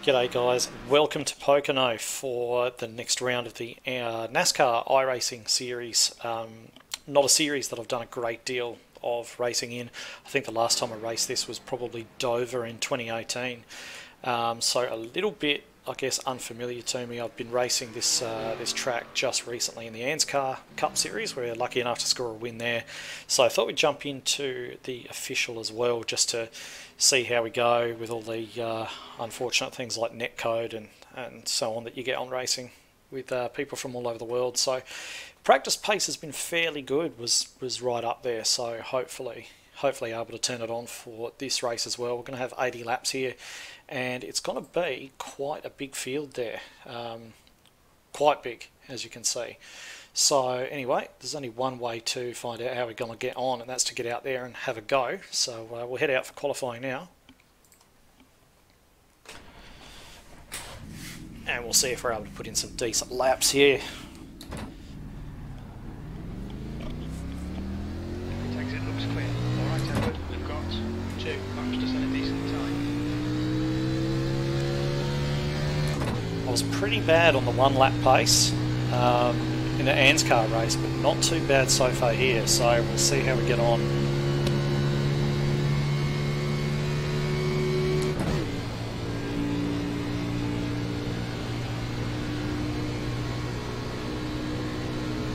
G'day guys, welcome to Pocono for the next round of the NASCAR iRacing series. Not a series that I've done a great deal of racing in. I think the last time I raced this was probably Dover in 2018. So a little bit, I guess, unfamiliar to me. I've been racing this track just recently in the NASCAR Cup Series. We're lucky enough to score a win there. So I thought we'd jump into the official as well, just to see how we go with all the unfortunate things like netcode and so on that you get on racing with people from all over the world. So practice pace has been fairly good, was right up there. So hopefully able to turn it on for this race as well. We're going to have 80 laps here, and it's going to be quite a big field there, quite big, as you can see. So anyway, there's only one way to find out how we're going to get on, and that's to get out there and have a go. So we'll head out for qualifying now, and we'll see if we're able to put in some decent laps here. Exit looks clear. All right, Edward, we've got 2 laps to set a decent time. I was pretty bad on the 1 lap pace in the NASCAR race, but not too bad so far here, so we'll see how we get on.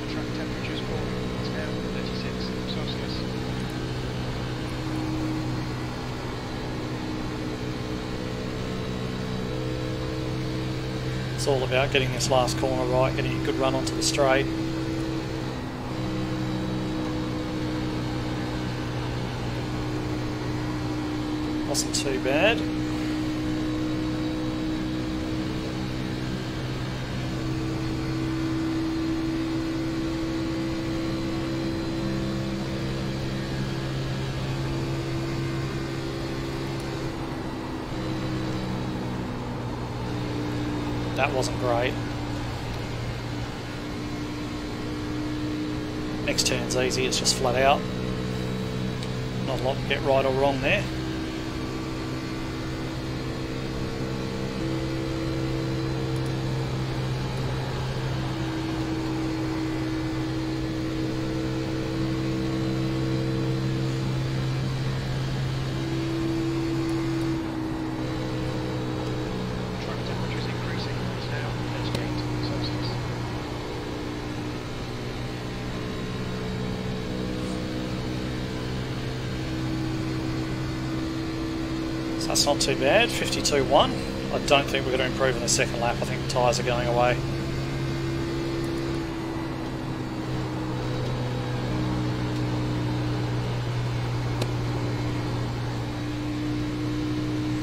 The track temperature is falling. It's now 36 Celsius. It's all about getting this last corner right, getting a good run onto the straight. Wasn't too bad. That wasn't great. Next turn's easy, it's just flat out. Not a lot to get right or wrong there. So that's not too bad, 52.1. I don't think we're going to improve in the second lap. I think the tyres are going away.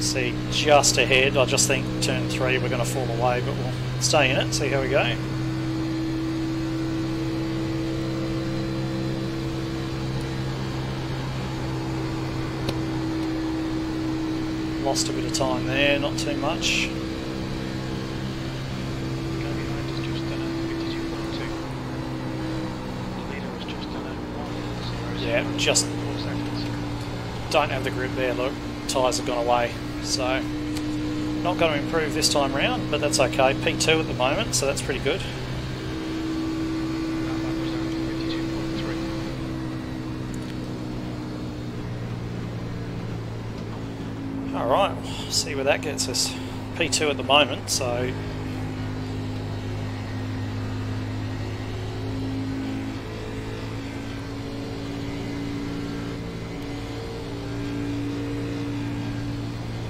See, just ahead, I just think turn 3 we're going to fall away, but we'll stay in it, see how we go. Lost a bit of time there, not too much. Yeah, just don't have the grip there, look, tyres have gone away. So, not going to improve this time round, but that's okay. P2 at the moment, so that's pretty good. Alright, we'll see where that gets us. P2 at the moment, so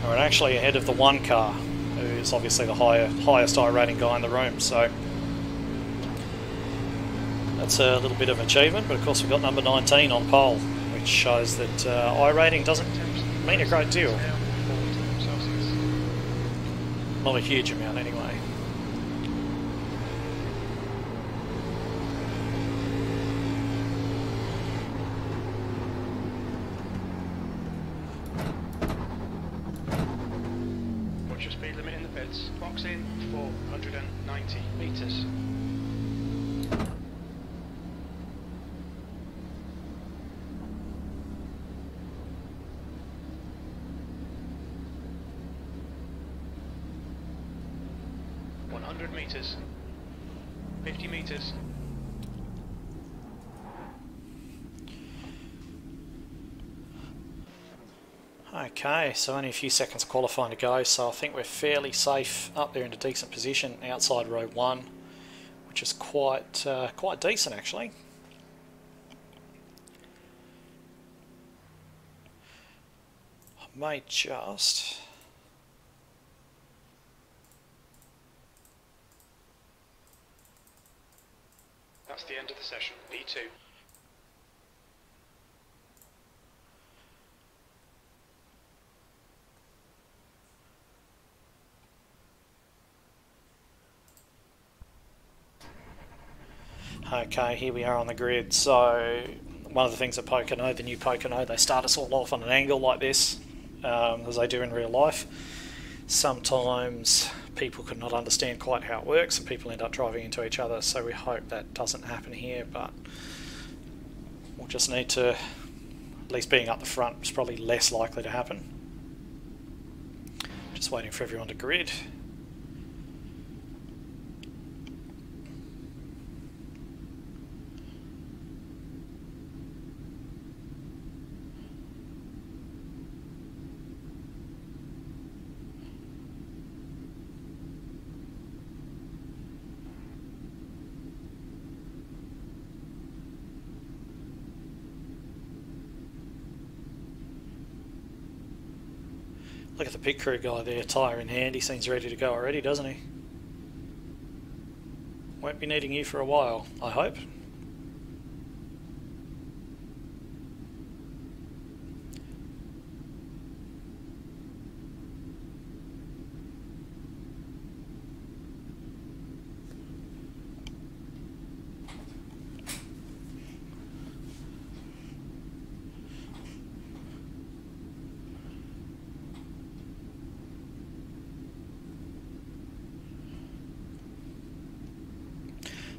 we're actually ahead of the 1 car, who's obviously the highest iRating guy in the room, so that's a little bit of an achievement. But of course we've got number 19 on pole, which shows that iRating doesn't mean a great deal. Not a huge amount anyway. What's your speed limit in the pits? Box in 490 metres. 100 metres. 50 metres. Okay, so only a few seconds of qualifying to go, so I think we're fairly safe up there in a decent position outside row 1, which is quite decent actually. I may just... That's the end of the session. P2. Okay, here we are on the grid. So one of the things at Pocono, the new Pocono, they start us all off on an angle like this, as they do in real life. Sometimes people could not understand quite how it works and people end up driving into each other, so we hope that doesn't happen here, but we'll just need to, at least being up the front is probably less likely to happen. Just waiting for everyone to grid. Look at the pit crew guy there, tyre in hand. He seems ready to go already, doesn't he? Won't be needing you for a while, I hope.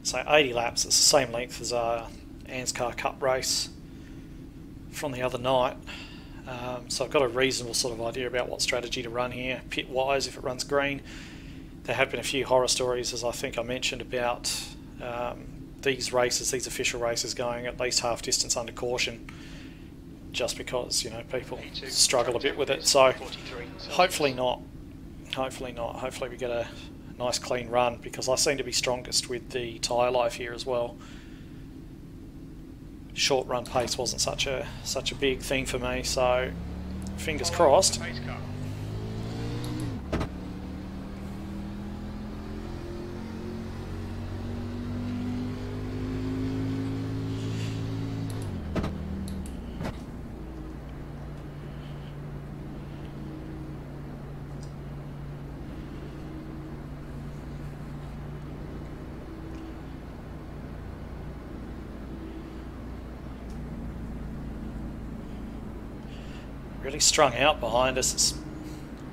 So 80 laps, it's the same length as our NASCAR Cup race from the other night. So I've got a reasonable sort of idea about what strategy to run here, pit-wise, if it runs green. There have been a few horror stories, as I think I mentioned, about these races, these official races, going at least half distance under caution, just because, you know, people struggle a bit with it. So hopefully not. Hopefully not. Hopefully we get a nice clean run, because I seem to be strongest with the tyre life here as well. Short run pace wasn't such a big thing for me, so fingers crossed. Really strung out behind us. It's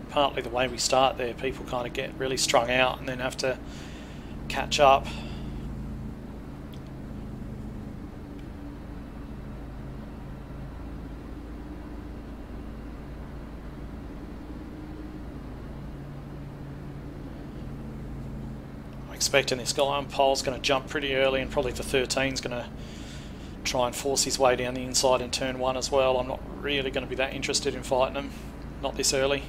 partly the way we start there. People kind of get really strung out and then have to catch up. I'm expecting this guy on pole's going to jump pretty early, and probably the 13's going to try and force his way down the inside in turn 1 as well. I'm not really going to be that interested in fighting him, not this early.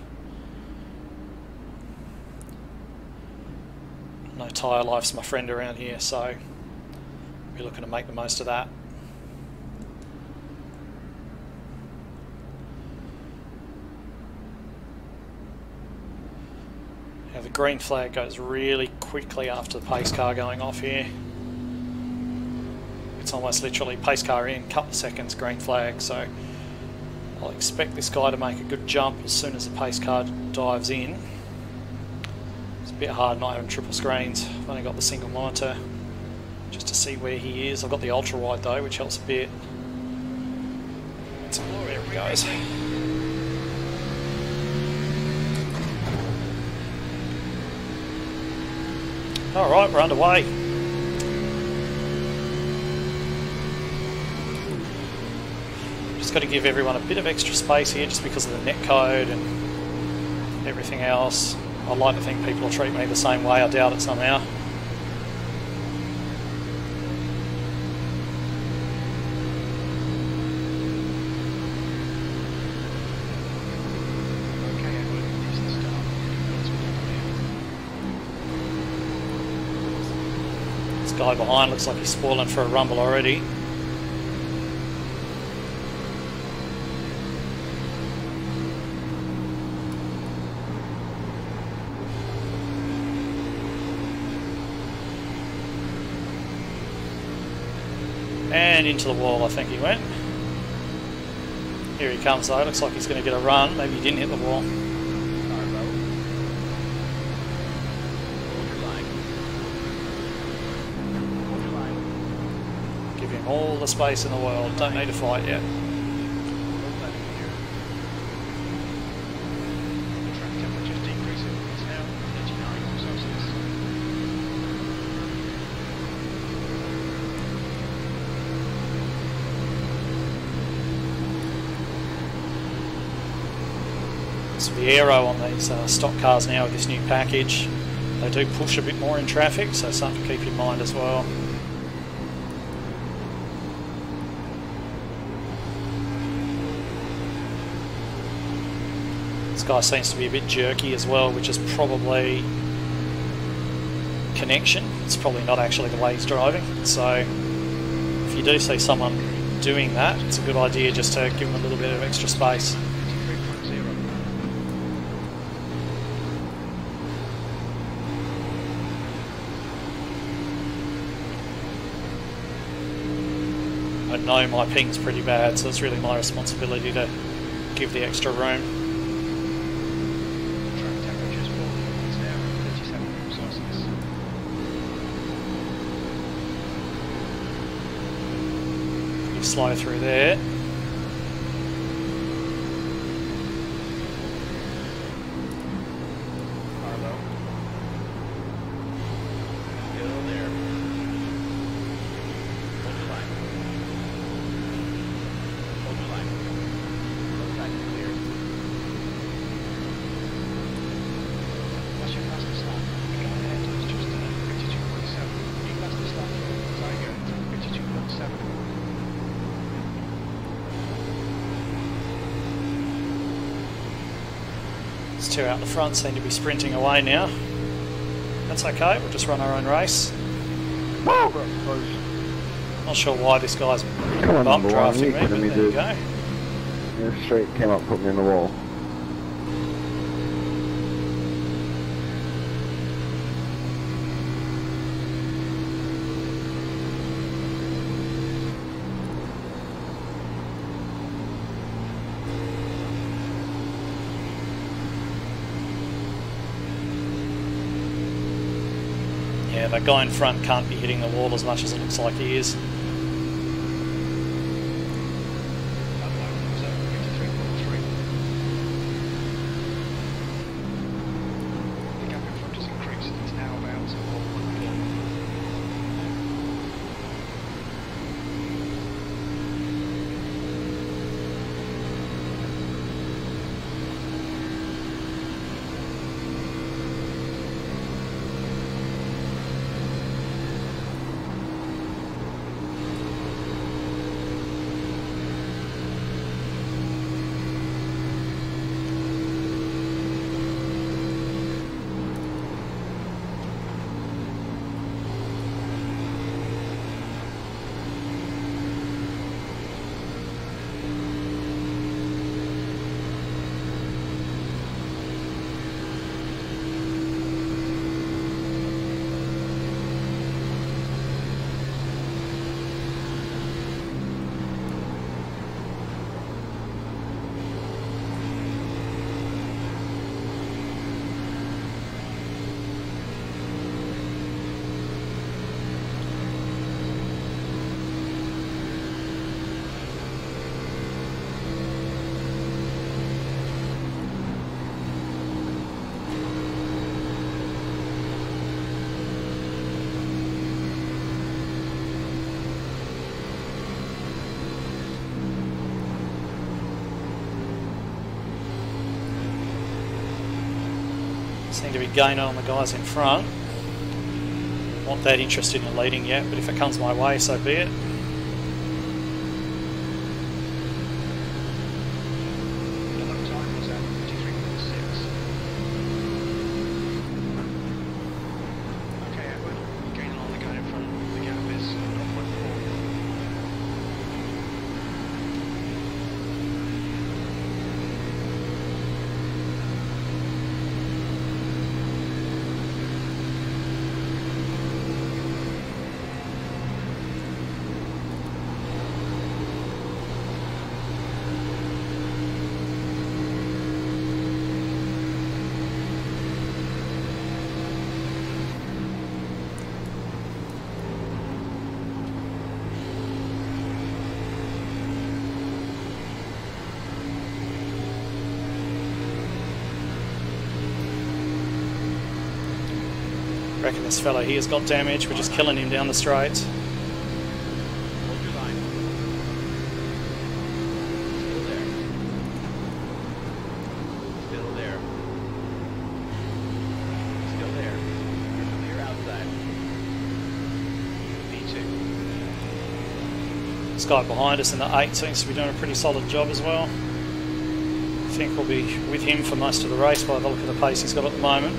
No tyre life's my friend around here, so we're looking to make the most of that. Now the green flag goes really quickly after the pace car going off here. It's almost literally pace car in, couple of seconds, green flag, so I'll expect this guy to make a good jump as soon as the pace car dives in. It's a bit hard not having triple screens. I've only got the single monitor just to see where he is. I've got the ultra wide though, which helps a bit. There he goes. Alright, we're underway. Just got to give everyone a bit of extra space here just because of the net code and everything else. I'd like to think people will treat me the same way. I doubt it somehow. This guy behind looks like he's spoiling for a rumble already. And into the wall, I think he went. Here he comes though, looks like he's going to get a run. Maybe he didn't hit the wall. Give him all the space in the world, don't need to fight yet. So the aero on these stock cars now with this new package, they do push a bit more in traffic, so something to keep in mind as well. This guy seems to be a bit jerky as well, which is probably connection. It's probably not actually the way he's driving, so if you do see someone doing that, it's a good idea just to give them a little bit of extra space. I know my ping's pretty bad, so it's really my responsibility to give the extra room. Track temperature's 4 degrees now, 37 Celsius. You slow through there. These two out the front seem to be sprinting away now. That's okay, we'll just run our own race. Not sure why this guy's bump drafting me, but there you go. Yeah, straight came up, put me in the wall. Yeah, that guy in front can't be hitting the wall as much as it looks like he is. Seem to be gaining on the guys in front. Not that interested in leading yet, but if it comes my way, so be it. I reckon this fella here's got damage. We're just killing him down the straights. Hold your line. Still there. Still there. Still there. You're clear outside. Me too. This guy behind us in the 8 seems to be doing a pretty solid job as well. I think we'll be with him for most of the race by the look of the pace he's got at the moment.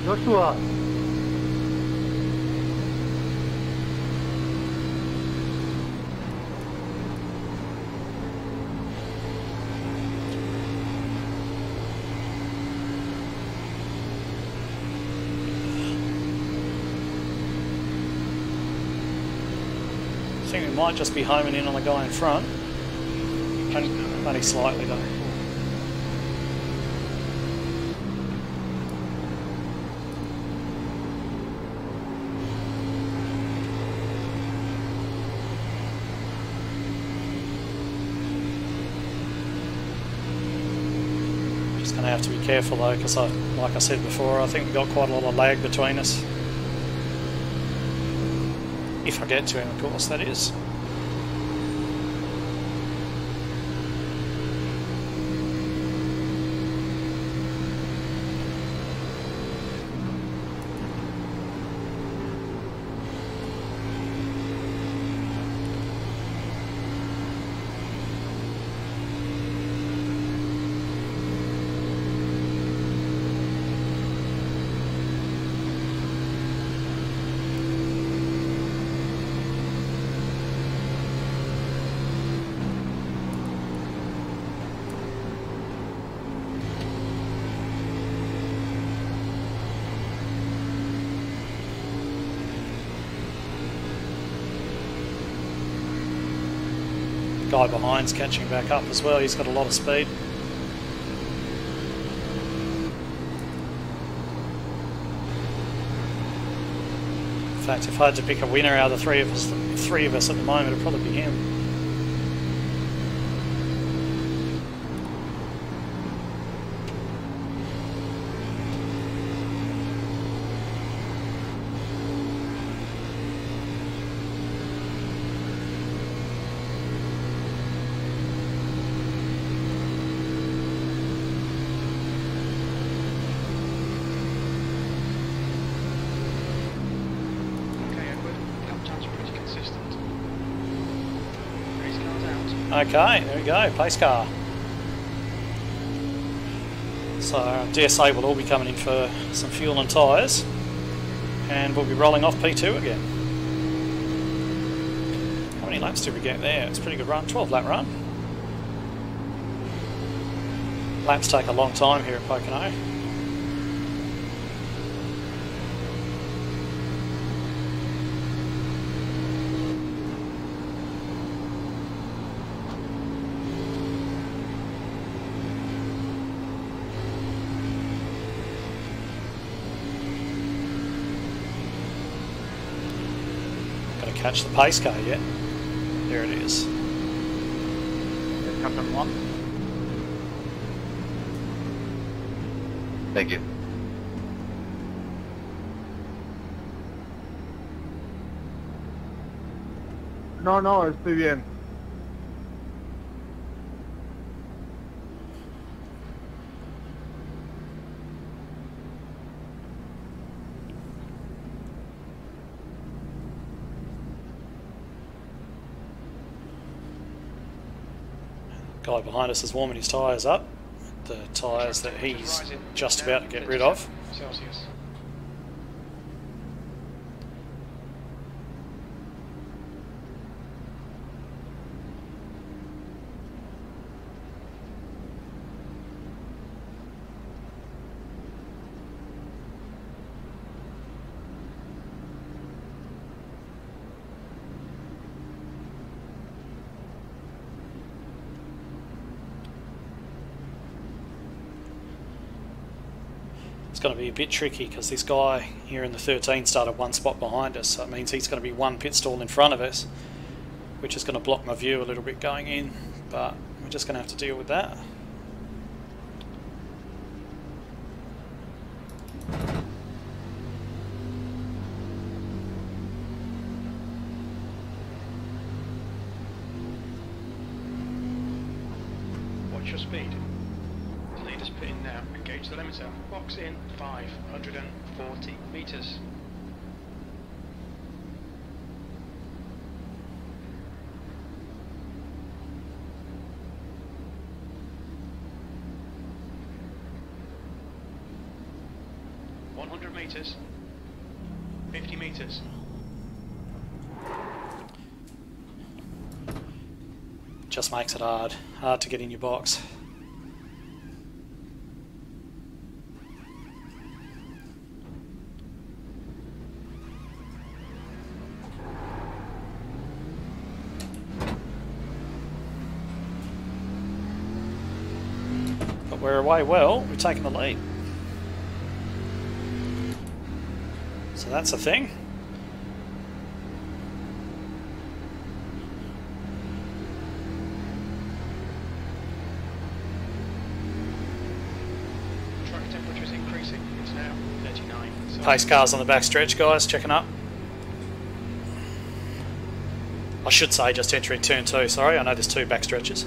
Joshua. I think we might just be homing in on the guy in front. Only slightly though. Going to have to be careful though, because like I said before, I think we've got quite a lot of lag between us. If I get to him, of course, that is. Guy behind's catching back up as well. He's got a lot of speed. In fact, if I had to pick a winner out of the three of us at the moment, it'd probably be him. Okay, there we go, pace car. So DSA will all be coming in for some fuel and tyres, and we'll be rolling off P2 again. How many laps did we get there? It's a pretty good run, 12 lap run. Laps take a long time here at Pocono. Catch the pace car yet. There it is. Come from one. Thank you. No, estoy bien. Guy behind us is warming his tyres up. The tyres that he's just about to get rid of. Celsius. It's going to be a bit tricky because this guy here in the 13 started one spot behind us, so it means he's going to be one pit stall in front of us, which is going to block my view a little bit going in, but we're just going to have to deal with that. Watch your speed. The leader's pitting now. Engage the limiter. Box in 540 meters. Meters, 50 meters. Just makes it hard to get in your box. But we're away well, we've taken the lead. So that's a thing. Track temperature is increasing. It's now 39. So Pace cars on the back stretch, guys, checking up. I should say just entering turn 2, sorry, I know there's 2 back stretches.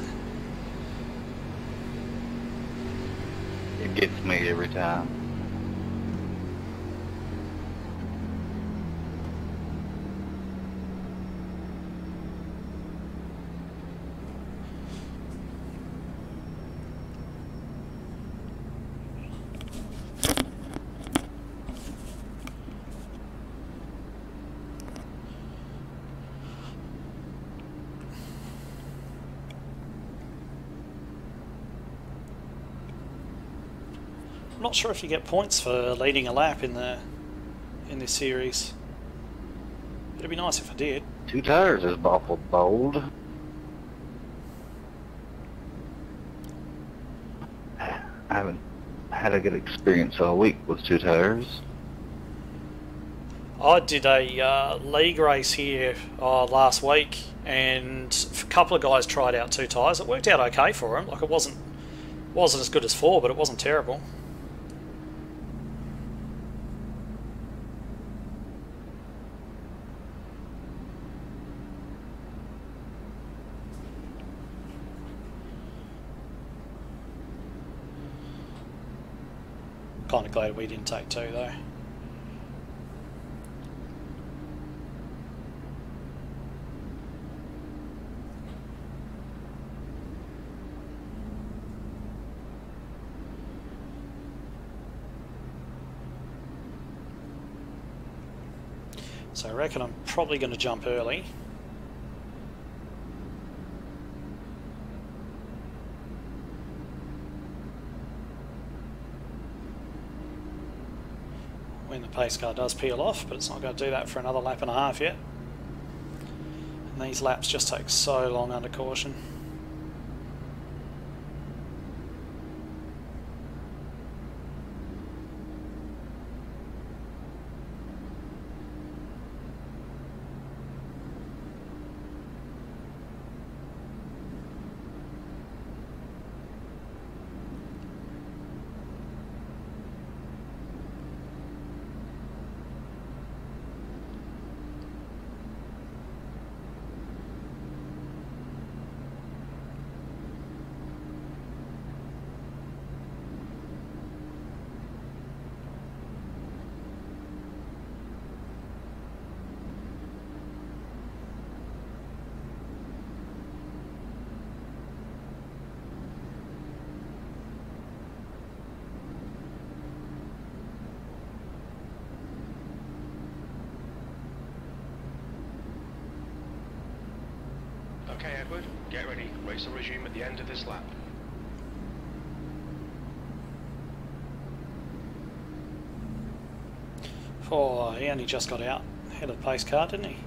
It gets me every time. I'm not sure if you get points for leading a lap in this series. It'd be nice if I did. 2 tires is awful bold. I haven't had a good experience all week with 2 tires. I did a league race here last week, and a couple of guys tried out 2 tyres. It worked out okay for them. Like, it wasn't as good as 4, but it wasn't terrible. Kind of glad we didn't take 2 though. So I reckon I'm probably going to jump early. When the pace car does peel off, but it's not going to do that for another lap and a half yet. And these laps just take so long under caution. Okay, Edward, get ready. Race will resume at the end of this lap. Oh, he only just got out ahead of the pace car, didn't he?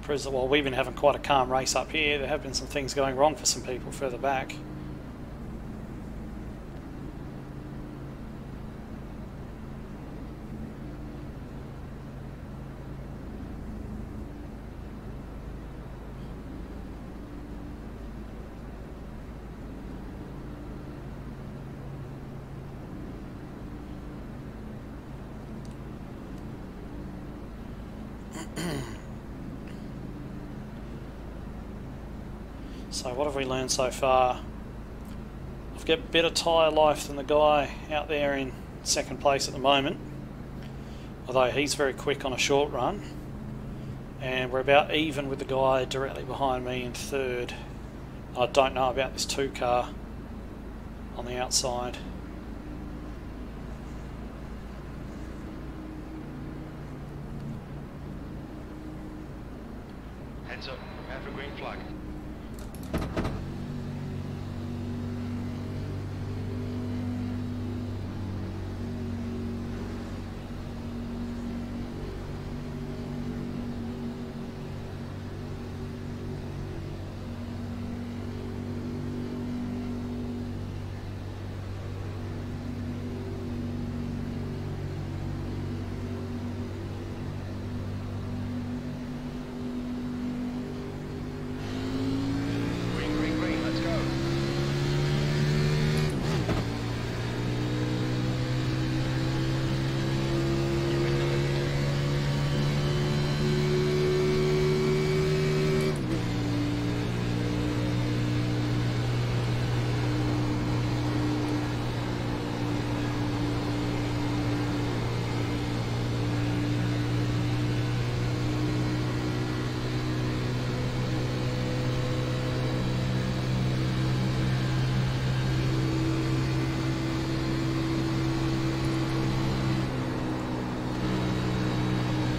Proves that while we've been having quite a calm race up here, there have been some things going wrong for some people further back. So what have we learned so far? I've got better tyre life than the guy out there in second place at the moment, although he's very quick on a short run, and we're about even with the guy directly behind me in third. I don't know about this 2 car on the outside. Heads up, prepare for green flag.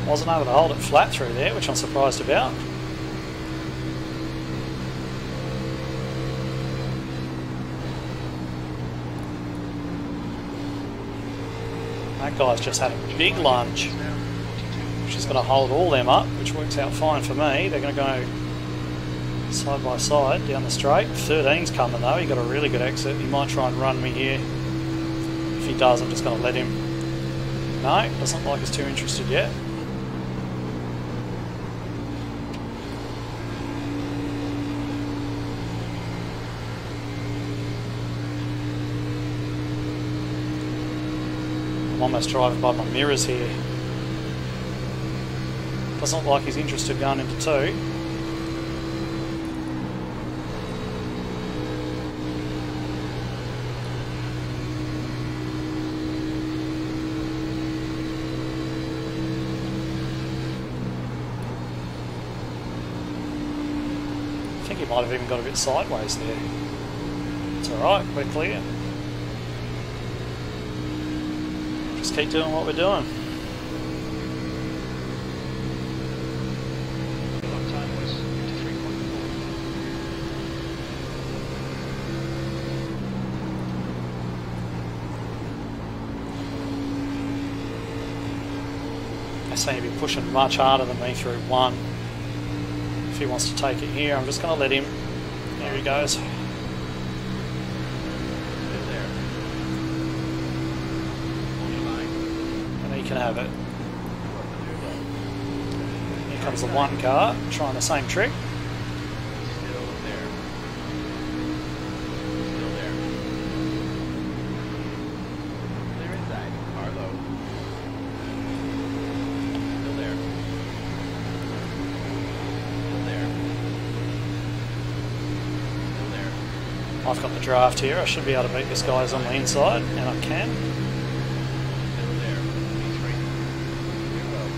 Wasn't able to hold it flat through there, which I'm surprised about. That guy's just had a big lunge, which is going to hold all them up, which works out fine for me. They're going to go side by side down the straight. 13's coming though, he got a really good exit. He might try and run me here. If he does, I'm just going to let him. No, doesn't look like he's too interested yet. I'm almost driving by my mirrors here. Doesn't look like he's interested going into 2. I think he might have even got a bit sideways there. It's alright, we're clear. Just keep doing what we're doing. The lap time was 53.4. They seem to be pushing much harder than me through one. If he wants to take it here, I'm just going to let him. There he goes. Still there. Hold your line. And he can have it. Clear low. Here comes the one car, trying the same trick. Still there. Still there. Clear inside. Car low. Still there. Still there. Still there. I've got the draft here. I should be able to beat this guy's on the inside, and I can. Still there. P3. Clear low.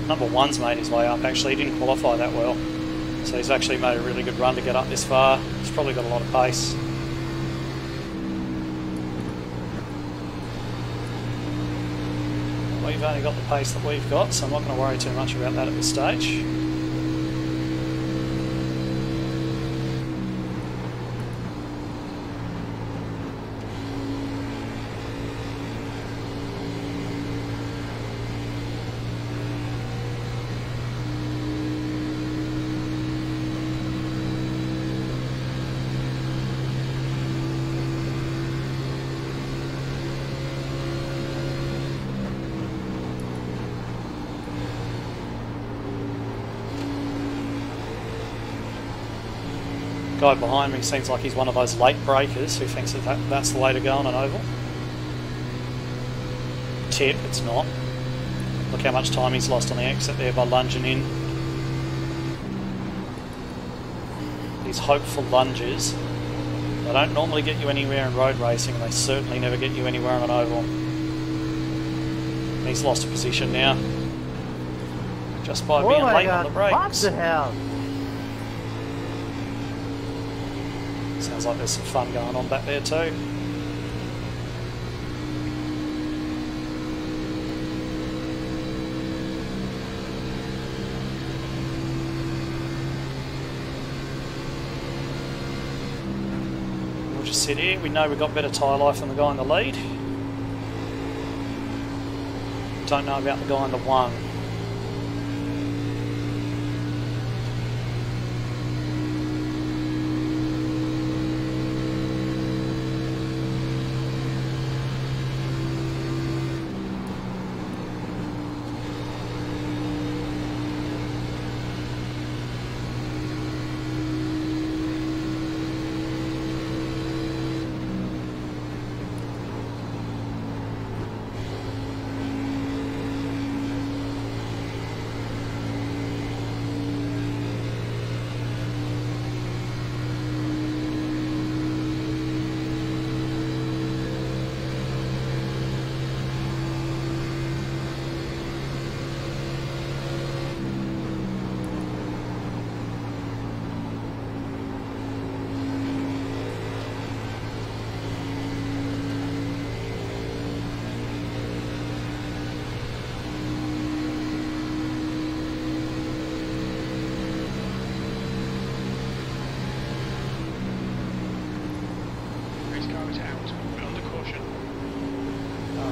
Number one's made his way up. Actually, he didn't qualify that well, so he's actually made a really good run to get up this far. He's probably got a lot of pace. We've only got the pace that we've got, so I'm not going to worry too much about that at this stage. Guy behind me seems like he's one of those late breakers who thinks that's the way to go on an oval. Tip, it's not. Look how much time he's lost on the exit there by lunging in. These hopeful lunges, they don't normally get you anywhere in road racing, and they certainly never get you anywhere on an oval. He's lost a position now, just by being late on the brakes. What the hell? Sounds like there's some fun going on back there too. We'll just sit here. We know we've got better tyre life than the guy in the lead. Don't know about the guy in the one.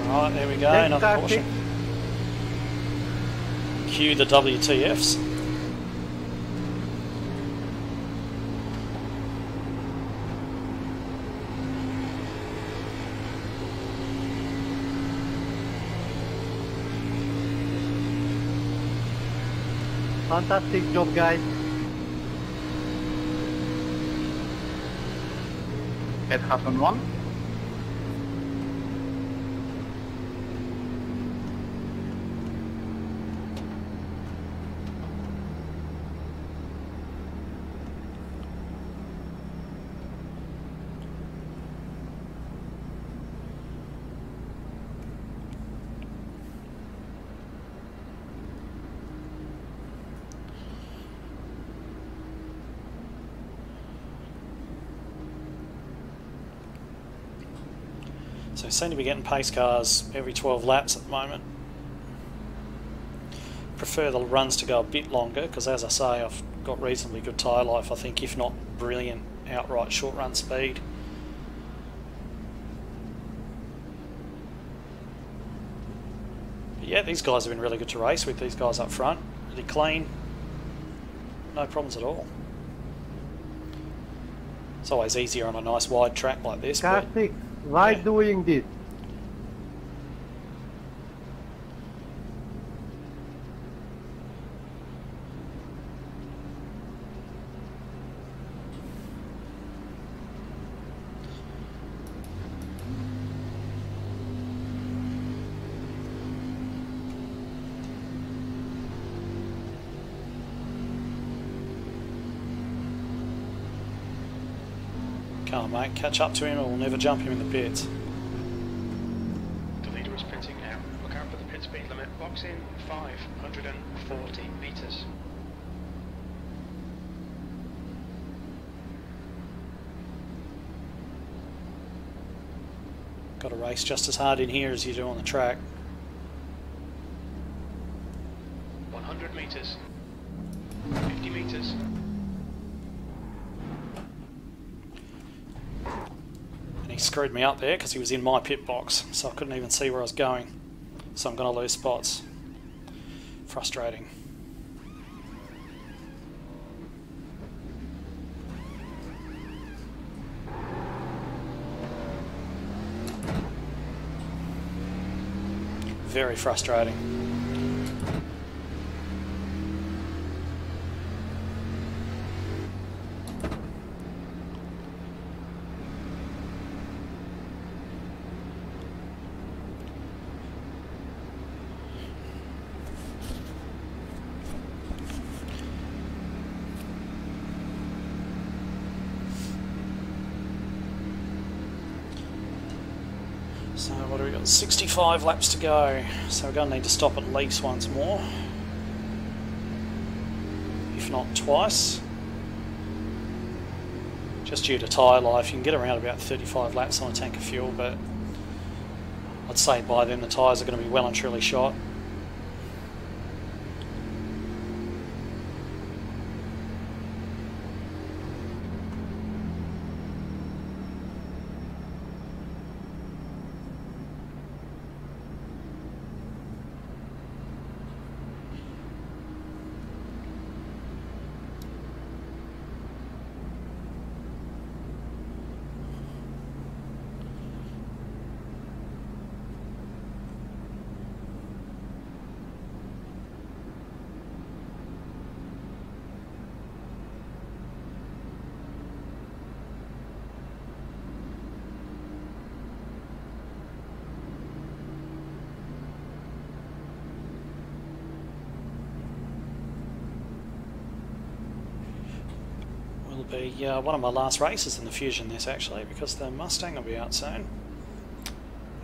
Alright, there we go, another caution. Cue the WTFs. Fantastic job, guys. It happened one. So I seem to be getting pace cars every 12 laps at the moment. Prefer the runs to go a bit longer because, as I say, I've got reasonably good tyre life, I think, if not brilliant outright short run speed. But yeah, these guys have been really good to race with. These guys up front, really clean, no problems at all. It's always easier on a nice wide track like this. Car But 6, why yeah. doing this? Come on, mate, catch up to him or we'll never jump him in the pits. The leader is pitting now. Look out for the pit speed limit. Box in 540 metres. Got to race just as hard in here as you do on the track. 100 metres. 50 metres. And he screwed me up there because he was in my pit box, so I couldn't even see where I was going. So I'm going to lose spots. Frustrating. Very frustrating. So what do we got? 65 laps to go. So we're going to need to stop at least once more, if not twice. Just due to tyre life, you can get around about 35 laps on a tank of fuel, but I'd say by then the tyres are going to be well and truly shot. Be one of my last races in the Fusion this actually, because the Mustang will be out soon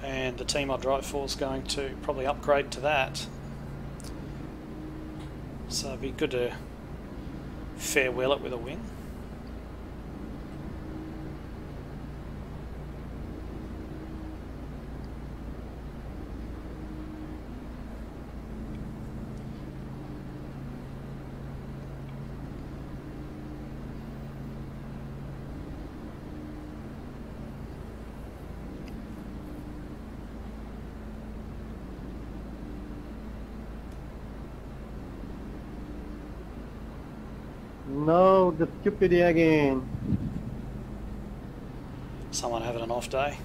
and the team I drive for is going to probably upgrade to that, so it'd be good to farewell it with a win. No, the stupidity again. Someone having an off day.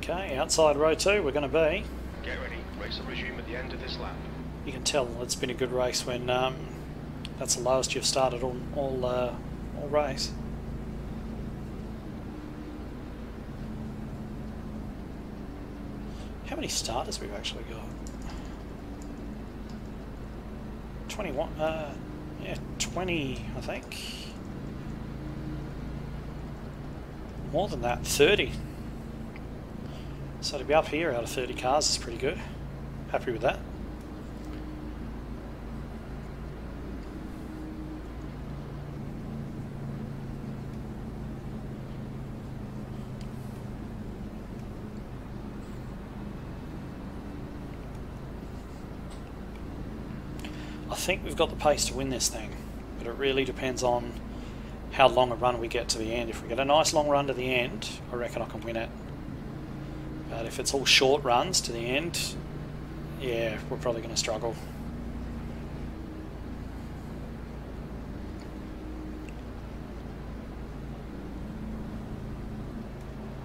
Okay, outside row 2 we're going to be. Get ready. Race will resume at the end of this lap. You can tell it's been a good race when that's the lowest you've started all race. How many starters we've actually got? 21, yeah, 20 I think. More than that, 30. So to be up here out of 30 cars is pretty good. Happy with that. I think we've got the pace to win this thing, but it really depends on how long a run we get to the end. If we get a nice long run to the end, I reckon I can win it. But if it's all short runs to the end, yeah, we're probably going to struggle.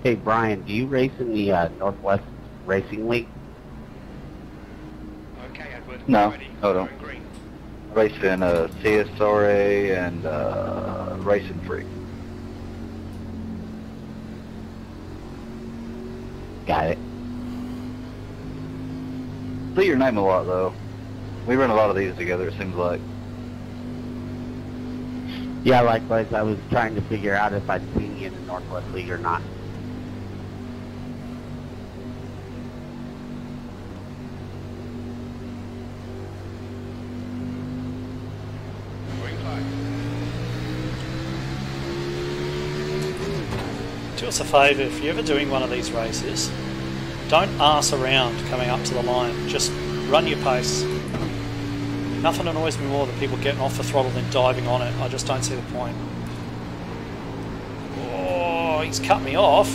Hey Brian, do you race in the Northwest Racing League? Okay, Edward. No, Ready. I don't. Going green. Race in CSRA and Racing Freak. Got it. See your name a lot though. We run a lot of these together, it seems like. Yeah, likewise. I was trying to figure out if I'd seen you in the Northwest League or not. Green flag. Do us a favour, if you're ever doing one of these races, don't arse around coming up to the line. Just run your pace. Nothing annoys me more than people getting off the throttle and diving on it. I just don't see the point. Oh, he's cut me off.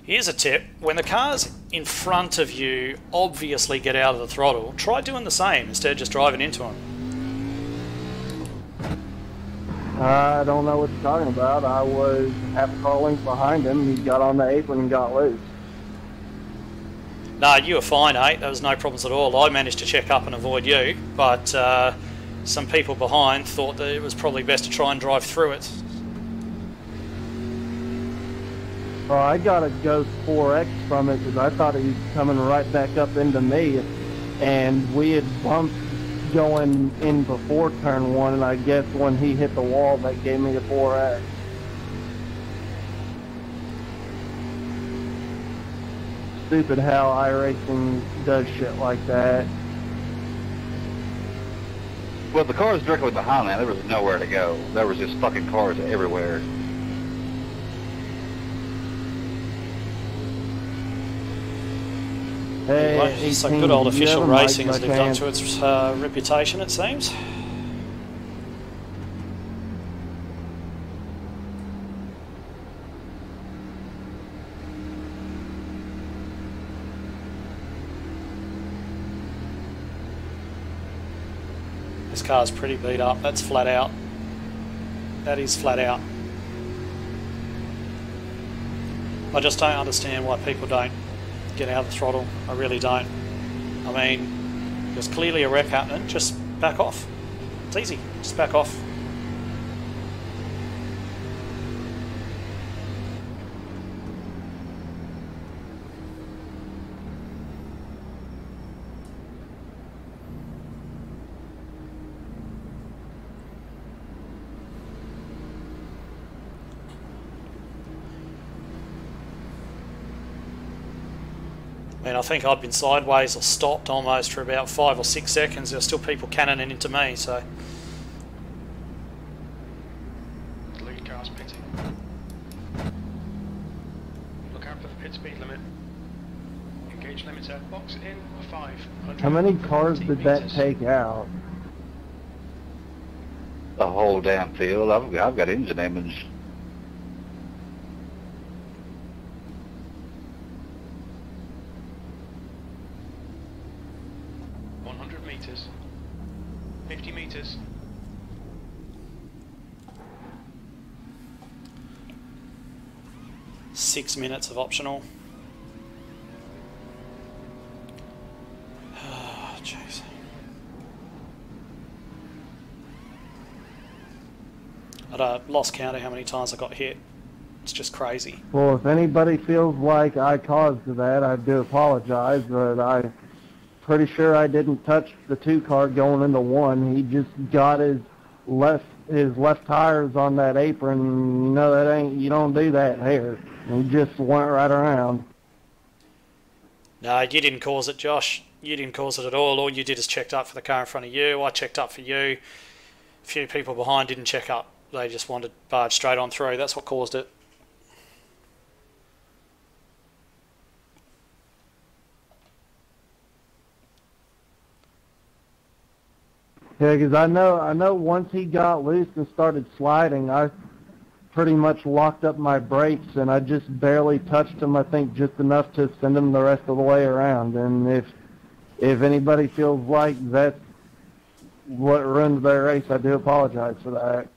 Here's a tip. When the cars in front of you obviously get out of the throttle, try doing the same instead of just driving into them. I don't know what you're talking about. I was half a car length behind him. He got on the apron and got loose. No, you were fine, eh? There was no problems at all. I managed to check up and avoid you, but some people behind thought that it was probably best to try and drive through it. Well, I got a Ghost 4X from it because I thought he was coming right back up into me, and we had bumped going in before turn 1, and I guess when he hit the wall, that gave me a 4X. Stupid how iRacing does shit like that. Well, the cars directly behind me, there was nowhere to go. There was just fucking cars everywhere. Hey, So 18, good old do you official have a mic racing has by lived up chance? to its reputation, it seems. This car's pretty beat up. That's flat out. That is flat out. I just don't understand why people don't get out of the throttle. I really don't. I mean, there's clearly a wreck happening. Just back off. It's easy. Just back off. I mean, I think I've been sideways or stopped almost for about 5 or 6 seconds. There's still people cannoning into me, so... The lead car's pitting. Look out for the pit speed limit. Engage limiter. Box in 500. How many cars did that take out? The whole damn field. I've got engine damage. 100 meters. 50 meters. Six minutes of optional. Oh, jeez. I lost count of how many times I got hit. It's just crazy. Well, if anybody feels like I caused that, I do apologize, but I'm pretty sure I didn't touch the 2 car going into 1. He just got his left tires on that apron. You know, you don't do that here. He just went right around. No, you didn't cause it, Josh. You didn't cause it at all. All you did is checked up for the car in front of you. I checked up for you. A few people behind didn't check up. They just wanted to barge straight on through. That's what caused it. Yeah, because I know once he got loose and started sliding, I pretty much locked up my brakes, and I just barely touched him, I think just enough to send him the rest of the way around. And if anybody feels like that's what ruined their race, I do apologize for that.